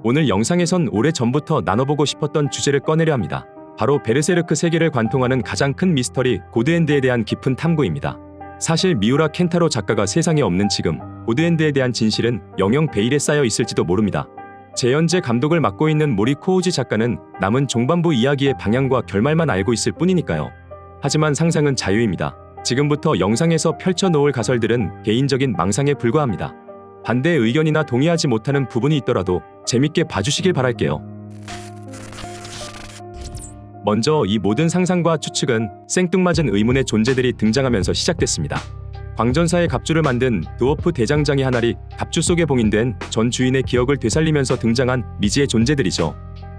오늘 영상에선 오래전부터 나눠보고 싶었던 주제를 꺼내려 합니다. 바로 베르세르크 세계를 관통하는 가장 큰 미스터리 고드엔드에 대한 깊은 탐구입니다. 사실 미우라 켄타로 작가가 세상에 없는 지금 고드엔드에 대한 진실은 영영 베일에 쌓여 있을지도 모릅니다. 재현재 감독을 맡고 있는 모리 코우지 작가는 남은 종반부 이야기의 방향과 결말만 알고 있을 뿐이니까요. 하지만 상상은 자유입니다. 지금부터 영상에서 펼쳐놓을 가설들은 개인적인 망상에 불과합니다. 반대 의견이나 동의하지 못하는 부분이 있더라도 재밌게 봐주시길 바랄게요. 먼저 이 모든 상상과 추측은 생뚱맞은 의문의 존재들이 등장하면서 시작됐습니다. 광전사의 갑주를 만든 드워프 대장장이 하나리 갑주 속에 봉인된 전 주인의 기억을 되살리면서 등장한 미지의 존재들이죠.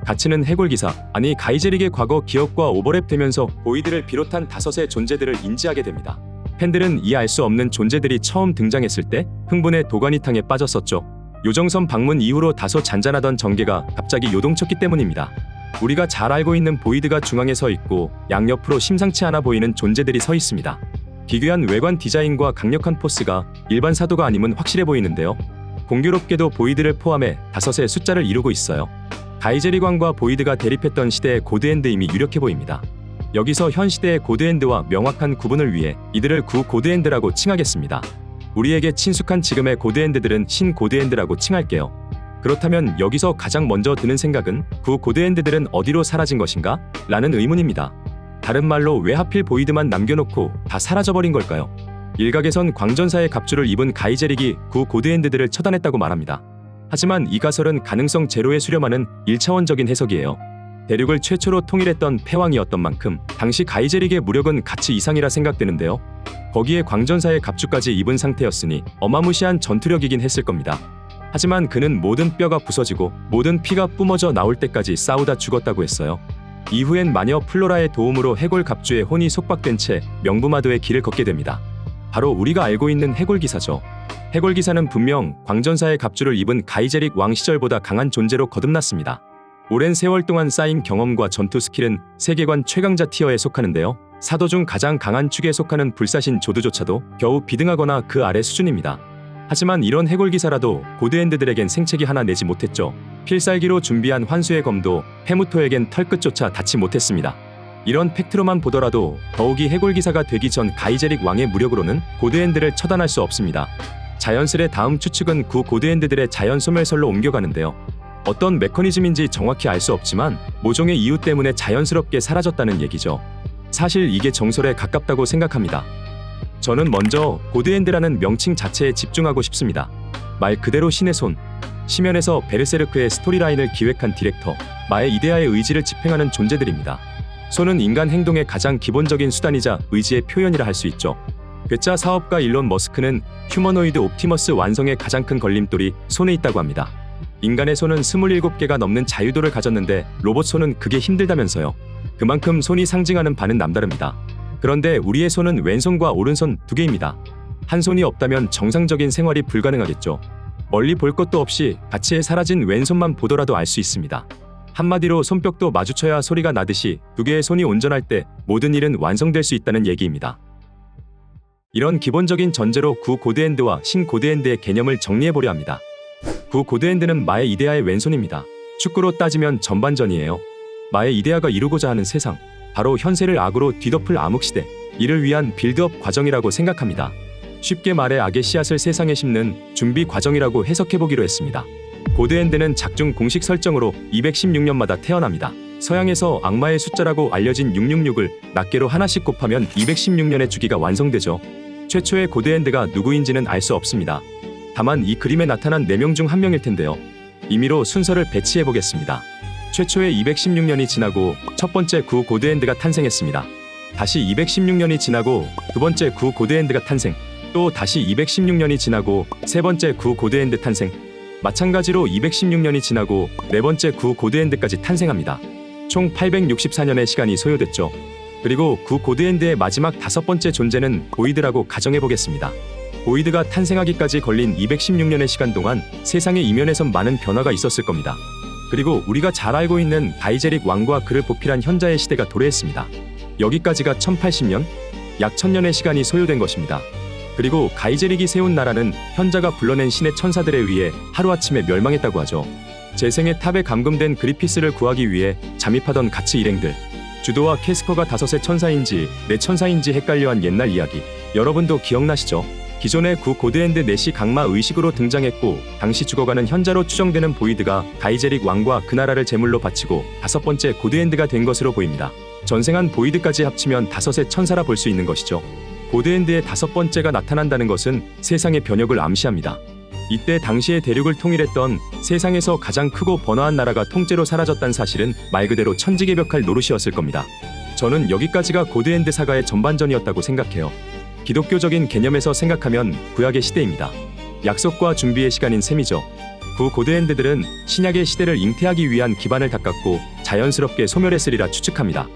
가치는 해골기사, 아니 가이제릭의 과거 기억과 오버랩되면서 보이드를 비롯한 5의 존재들을 인지하게 됩니다. 팬들은 이 알 수 없는 존재들이 처음 등장했을 때 흥분의 도가니탕에 빠졌었죠. 요정섬 방문 이후로 다소 잔잔하던 전개가 갑자기 요동쳤기 때문입니다. 우리가 잘 알고 있는 보이드가 중앙에 서 있고 양옆으로 심상치 않아 보이는 존재들이 서 있습니다. 기괴한 외관 디자인과 강력한 포스가 일반 사도가 아님은 확실해 보이는데요. 공교롭게도 보이드를 포함해 5의 숫자를 이루고 있어요. 가이제리광과 보이드가 대립했던 시대의 고드엔드임이 유력해 보입니다. 여기서 현 시대의 고드엔드와 명확한 구분을 위해 이들을 구 고드엔드라고 칭하겠습니다. 우리에게 친숙한 지금의 고드엔드들은 신 고드엔드라고 칭할게요. 그렇다면 여기서 가장 먼저 드는 생각은 구 고드엔드들은 어디로 사라진 것인가? 라는 의문입니다. 다른 말로 왜 하필 보이드만 남겨놓고 다 사라져버린 걸까요? 일각에선 광전사의 갑주를 입은 가이제릭이 구 고드엔드들을 처단했다고 말합니다. 하지만 이 가설은 가능성 제로에 수렴하는 1차원적인 해석이에요. 대륙을 최초로 통일했던 패왕이었던 만큼 당시 가이제릭의 무력은 가치 이상이라 생각되는데요. 거기에 광전사의 갑주까지 입은 상태였으니 어마무시한 전투력이긴 했을 겁니다. 하지만 그는 모든 뼈가 부서지고 모든 피가 뿜어져 나올 때까지 싸우다 죽었다고 했어요. 이후엔 마녀 플로라의 도움으로 해골 갑주의 혼이 속박된 채 명부마도의 길을 걷게 됩니다. 바로 우리가 알고 있는 해골기사죠. 해골기사는 분명 광전사의 갑주를 입은 가이제릭 왕 시절보다 강한 존재로 거듭났습니다. 오랜 세월 동안 쌓인 경험과 전투 스킬은 세계관 최강자 티어에 속하는데요. 사도 중 가장 강한 축에 속하는 불사신 조드조차도 겨우 비등하거나 그 아래 수준입니다. 하지만 이런 해골기사라도 고드엔드들에겐 생채기 하나 내지 못했죠. 필살기로 준비한 환수의 검도 페무토에겐 털끝조차 닿지 못했습니다. 이런 팩트로만 보더라도 더욱이 해골기사가 되기 전 가이제릭 왕의 무력으로는 고드엔드를 처단할 수 없습니다. 자연스레 다음 추측은 구 고드엔드들의 자연 소멸설로 옮겨가는데요. 어떤 메커니즘인지 정확히 알 수 없지만 모종의 이유 때문에 자연스럽게 사라졌다는 얘기죠. 사실 이게 정설에 가깝다고 생각합니다. 저는 먼저 고드엔드라는 명칭 자체에 집중하고 싶습니다. 말 그대로 신의 손. 시면에서 베르세르크의 스토리라인을 기획한 디렉터, 마의 이데아의 의지를 집행하는 존재들입니다. 손은 인간 행동의 가장 기본적인 수단이자 의지의 표현이라 할 수 있죠. 괴짜 사업가 일론 머스크는 휴머노이드 옵티머스 완성의 가장 큰 걸림돌이 손에 있다고 합니다. 인간의 손은 27개가 넘는 자유도를 가졌는데 로봇 손은 그게 힘들다면서요. 그만큼 손이 상징하는 바는 남다릅니다. 그런데 우리의 손은 왼손과 오른손 2개입니다. 한 손이 없다면 정상적인 생활이 불가능하겠죠. 멀리 볼 것도 없이 가치에 사라진 왼손만 보더라도 알 수 있습니다. 한마디로 손뼉도 마주쳐야 소리가 나듯이 2개의 손이 온전할 때 모든 일은 완성될 수 있다는 얘기입니다. 이런 기본적인 전제로 구 고드엔드와 신 고드엔드의 개념을 정리해보려 합니다. 구 고드엔드는 마의 이데아의 왼손입니다. 축구로 따지면 전반전이에요. 마의 이데아가 이루고자 하는 세상, 바로 현세를 악으로 뒤덮을 암흑시대, 이를 위한 빌드업 과정이라고 생각합니다. 쉽게 말해 악의 씨앗을 세상에 심는 준비 과정이라고 해석해보기로 했습니다. 고드엔드는 작중 공식 설정으로 216년마다 태어납니다. 서양에서 악마의 숫자라고 알려진 666을 낱개로 하나씩 곱하면 216년의 주기가 완성되죠. 최초의 고드엔드가 누구인지는 알 수 없습니다. 다만 이 그림에 나타난 4명 중 1명일 텐데요. 임의로 순서를 배치해보겠습니다. 최초의 216년이 지나고 첫 번째 구 고드엔드가 탄생했습니다. 다시 216년이 지나고 두 번째 구 고드엔드가 탄생, 또 다시 216년이 지나고 세 번째 구 고드엔드 탄생, 마찬가지로 216년이 지나고 네 번째 구 고드엔드까지 탄생합니다. 총 864년의 시간이 소요됐죠. 그리고 구 고드엔드의 마지막 5번째 존재는 보이드라고 가정해보겠습니다. 보이드가 탄생하기까지 걸린 216년의 시간 동안 세상의 이면에선 많은 변화가 있었을 겁니다. 그리고 우리가 잘 알고 있는 가이제릭 왕과 그를 보필한 현자의 시대가 도래했습니다. 여기까지가 1080년? 약 1000년의 시간이 소요된 것입니다. 그리고 가이제릭이 세운 나라는 현자가 불러낸 신의 천사들에 의해 하루아침에 멸망했다고 하죠. 재생의 탑에 감금된 그리피스를 구하기 위해 잠입하던 가츠 일행들. 주도와 캐스커가 다섯의 천사인지 네 천사인지 헷갈려한 옛날 이야기. 여러분도 기억나시죠? 기존의 구 고드엔드 넷이 강마 의식으로 등장했고 당시 죽어가는 현자로 추정되는 보이드가 가이제릭 왕과 그 나라를 제물로 바치고 다섯 번째 고드엔드가 된 것으로 보입니다. 전생한 보이드까지 합치면 다섯의 천사라 볼 수 있는 것이죠. 고드엔드의 다섯 번째가 나타난다는 것은 세상의 변혁을 암시합니다. 이때 당시의 대륙을 통일했던 세상에서 가장 크고 번화한 나라가 통째로 사라졌다는 사실은 말 그대로 천지개벽할 노릇이었을 겁니다. 저는 여기까지가 고드엔드 사가의 전반전이었다고 생각해요. 기독교적인 개념에서 생각하면 구약의 시대입니다. 약속과 준비의 시간인 셈이죠. 구 고드엔드들은 신약의 시대를 잉태하기 위한 기반을 닦았고 자연스럽게 소멸했으리라 추측합니다.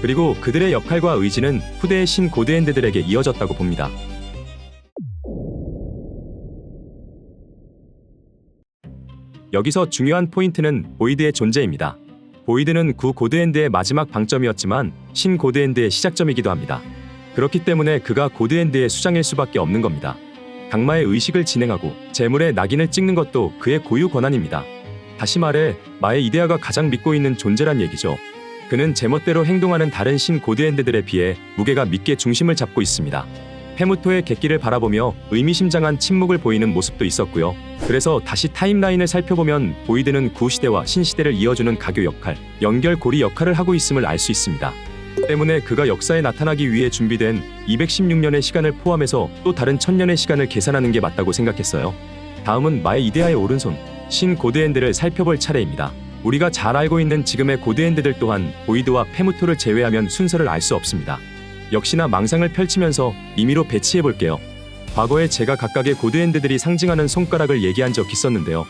그리고 그들의 역할과 의지는 후대의 신 고드엔드들에게 이어졌다고 봅니다. 여기서 중요한 포인트는 보이드의 존재입니다. 보이드는 구 고드엔드의 마지막 방점이었지만 신 고드엔드의 시작점이기도 합니다. 그렇기 때문에 그가 고드엔드의 수장일 수밖에 없는 겁니다. 강마의 의식을 진행하고 재물의 낙인을 찍는 것도 그의 고유 권한입니다. 다시 말해 마의 이데아가 가장 믿고 있는 존재란 얘기죠. 그는 제멋대로 행동하는 다른 신 고드엔드들에 비해 무게가 믿게 중심을 잡고 있습니다. 페무토의 객기를 바라보며 의미심장한 침묵을 보이는 모습도 있었고요. 그래서 다시 타임라인을 살펴보면 보이드는 구시대와 신시대를 이어주는 가교 역할, 연결고리 역할을 하고 있음을 알 수 있습니다. 때문에 그가 역사에 나타나기 위해 준비된 216년의 시간을 포함해서 또 다른 1000년의 시간을 계산하는 게 맞다고 생각했어요. 다음은 마의 이데아의 오른손, 신 고드엔드를 살펴볼 차례입니다. 우리가 잘 알고 있는 지금의 고드엔드들 또한 보이드와 페무토를 제외하면 순서를 알 수 없습니다. 역시나 망상을 펼치면서 임의로 배치해볼게요. 과거에 제가 각각의 고드엔드들이 상징하는 손가락을 얘기한 적 있었는데요.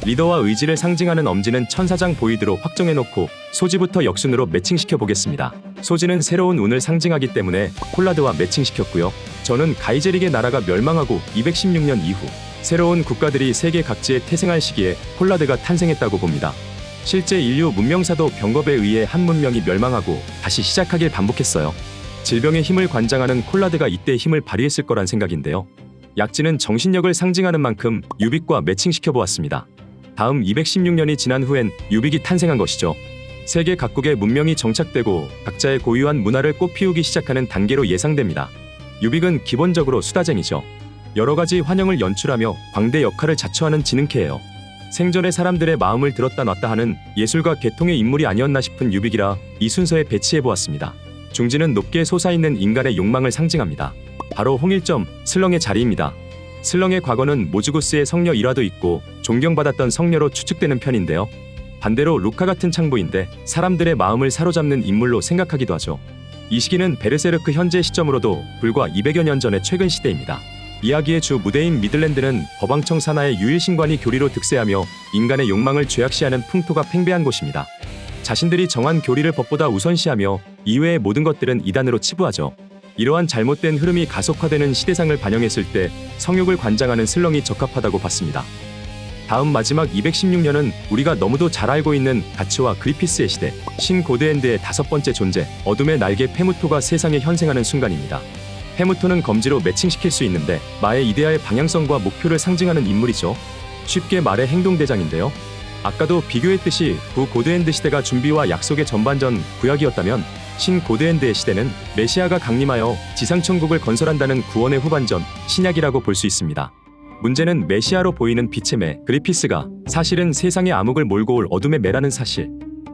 리더와 의지를 상징하는 엄지는 천사장 보이드로 확정해놓고 소지부터 역순으로 매칭시켜 보겠습니다. 소지는 새로운 운을 상징하기 때문에 콜라드와 매칭시켰고요. 저는 가이제릭의 나라가 멸망하고 216년 이후 새로운 국가들이 세계 각지에 태생할 시기에 콜라드가 탄생했다고 봅니다. 실제 인류 문명사도 병겁에 의해 한 문명이 멸망하고 다시 시작하길 반복했어요. 질병의 힘을 관장하는 콜라드가 이때 힘을 발휘했을 거란 생각인데요. 약지는 정신력을 상징하는 만큼 유빅과 매칭시켜 보았습니다. 다음 216년이 지난 후엔 유빅이 탄생한 것이죠. 세계 각국의 문명이 정착되고 각자의 고유한 문화를 꽃피우기 시작하는 단계로 예상됩니다. 유빅은 기본적으로 수다쟁이죠. 여러 가지 환영을 연출하며 광대 역할을 자처하는 지능캐예요. 생전에 사람들의 마음을 들었다 놨다 하는 예술가 계통의 인물이 아니었나 싶은 유빅이라 이 순서에 배치해보았습니다. 중지는 높게 솟아있는 인간의 욕망을 상징합니다. 바로 홍일점, 슬렁의 자리입니다. 슬렁의 과거는 모주구스의 성녀 일화도 있고 존경받았던 성녀로 추측되는 편인데요. 반대로 루카 같은 창부인데 사람들의 마음을 사로잡는 인물로 생각하기도 하죠. 이 시기는 베르세르크 현재 시점으로도 불과 200여 년 전의 최근 시대입니다. 이야기의 주 무대인 미들랜드는 법왕청 산하의 유일신관이 교리로 득세하며 인간의 욕망을 죄악시하는 풍토가 팽배한 곳입니다. 자신들이 정한 교리를 법보다 우선시하며 이외의 모든 것들은 이단으로 치부하죠. 이러한 잘못된 흐름이 가속화되는 시대상을 반영했을 때 성욕을 관장하는 슬렁이 적합하다고 봤습니다. 다음 마지막 216년은 우리가 너무도 잘 알고 있는 가츠와 그리피스의 시대, 신 고드엔드의 다섯 번째 존재, 어둠의 날개 페무토가 세상에 현생하는 순간입니다. 페무토는 검지로 매칭시킬 수 있는데 마의 이데아의 방향성과 목표를 상징하는 인물이죠. 쉽게 말해 행동대장인데요. 아까도 비교했듯이 구 고드엔드 시대가 준비와 약속의 전반전 구약이었다면 신 고드엔드의 시대는 메시아가 강림하여 지상천국을 건설한다는 구원의 후반전 신약이라고 볼 수 있습니다. 문제는 메시아로 보이는 빛의 매 그리피스가 사실은 세상의 암흑을 몰고 올 어둠의 매라는 사실.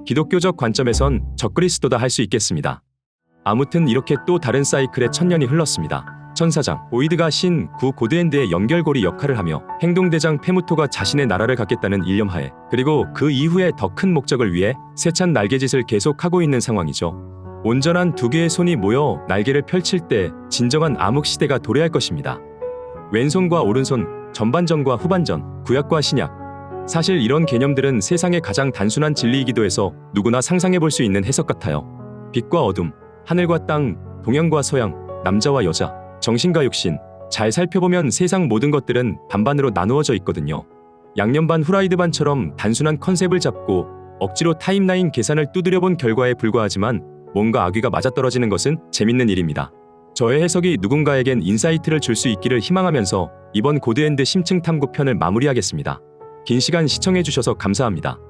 기독교적 관점에선 적그리스도다 할 수 있겠습니다. 아무튼 이렇게 또 다른 사이클의 1000년이 흘렀습니다. 천사장 보이드가 신 구 고드엔드의 연결고리 역할을 하며 행동대장 페무토가 자신의 나라를 갖겠다는 일념하에 그리고 그 이후에 더 큰 목적을 위해 세찬 날개짓을 계속하고 있는 상황이죠. 온전한 두 개의 손이 모여 날개를 펼칠 때 진정한 암흑시대가 도래할 것입니다. 왼손과 오른손, 전반전과 후반전, 구약과 신약. 사실 이런 개념들은 세상의 가장 단순한 진리이기도 해서 누구나 상상해볼 수 있는 해석 같아요. 빛과 어둠, 하늘과 땅, 동양과 서양, 남자와 여자, 정신과 육신. 잘 살펴보면 세상 모든 것들은 반반으로 나누어져 있거든요. 양념반 후라이드반처럼 단순한 컨셉을 잡고 억지로 타임라인 계산을 두드려본 결과에 불과하지만 뭔가 아귀가 맞아떨어지는 것은 재밌는 일입니다. 저의 해석이 누군가에겐 인사이트를 줄 수 있기를 희망하면서 이번 고드엔드 심층 탐구 편을 마무리하겠습니다. 긴 시간 시청해주셔서 감사합니다.